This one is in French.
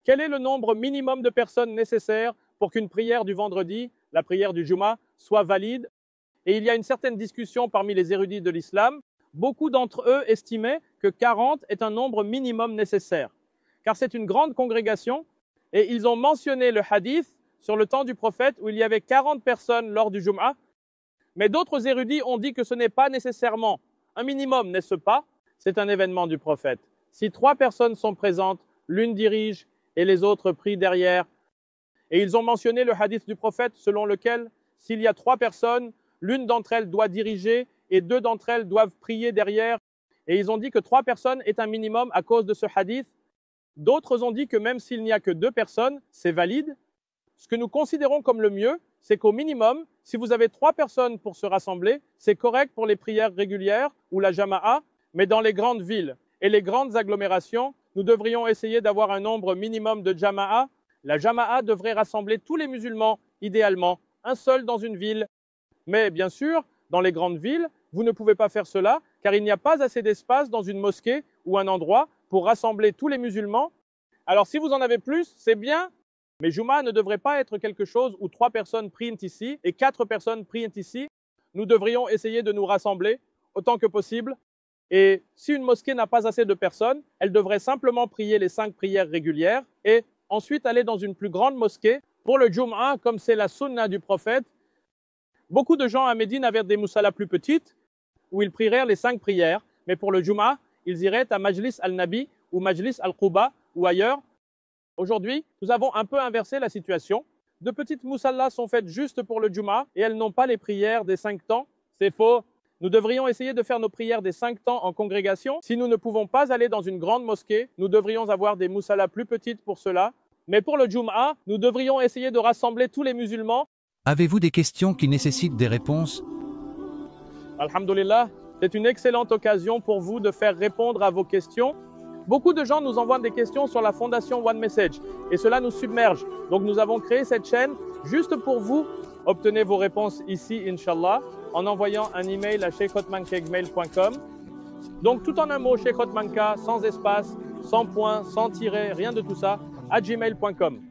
Quel est le nombre minimum de personnes nécessaires pour qu'une prière du vendredi, la prière du Juma, soit valide? Et il y a une certaine discussion parmi les érudits de l'islam. Beaucoup d'entre eux estimaient que 40 est un nombre minimum nécessaire, car c'est une grande congrégation, et ils ont mentionné le hadith sur le temps du prophète où il y avait 40 personnes lors du Jum'ah, mais d'autres érudits ont dit que ce n'est pas nécessairement un minimum, n'est-ce pas? C'est un événement du prophète. Si 3 personnes sont présentes, l'une dirige et les autres prient derrière, et ils ont mentionné le hadith du prophète selon lequel s'il y a 3 personnes, l'une d'entre elles doit diriger et 2 d'entre elles doivent prier derrière. Et ils ont dit que 3 personnes est un minimum à cause de ce hadith. D'autres ont dit que même s'il n'y a que 2 personnes, c'est valide. Ce que nous considérons comme le mieux, c'est qu'au minimum, si vous avez 3 personnes pour se rassembler, c'est correct pour les prières régulières ou la jama'a, mais dans les grandes villes et les grandes agglomérations, nous devrions essayer d'avoir un nombre minimum de jama'a. La jama'a devrait rassembler tous les musulmans, idéalement, un seul dans une ville. Mais bien sûr, dans les grandes villes, vous ne pouvez pas faire cela, car il n'y a pas assez d'espace dans une mosquée ou un endroit pour rassembler tous les musulmans. Alors si vous en avez plus, c'est bien, mais Juma ne devrait pas être quelque chose où 3 personnes prient ici et 4 personnes prient ici. Nous devrions essayer de nous rassembler autant que possible. Et si une mosquée n'a pas assez de personnes, elle devrait simplement prier les 5 prières régulières et ensuite aller dans une plus grande mosquée. Pour le Jum'a, comme c'est la sunna du prophète, beaucoup de gens à Médine avaient des musallas plus petites où ils prieraient les 5 prières, mais pour le Jum'a, ils iraient à Majlis al-Nabi ou Majlis al-Quba ou ailleurs. Aujourd'hui, nous avons un peu inversé la situation. De petites musallas sont faites juste pour le Jum'a et elles n'ont pas les prières des 5 temps. C'est faux. Nous devrions essayer de faire nos prières des 5 temps en congrégation. Si nous ne pouvons pas aller dans une grande mosquée, nous devrions avoir des musallas plus petites pour cela. Mais pour le Jum'a, nous devrions essayer de rassembler tous les musulmans. Avez-vous des questions qui nécessitent des réponses? Alhamdulillah, c'est une excellente occasion pour vous de faire répondre à vos questions. Beaucoup de gens nous envoient des questions sur la fondation One Message et cela nous submerge. Donc nous avons créé cette chaîne juste pour vous. Obtenez vos réponses ici, Inch'Allah, en envoyant un email à sheikhotmanka@gmail.com. Donc tout en un mot, Sheikh Otmanka, sans espace, sans point, sans tiret, rien de tout ça, @gmail.com.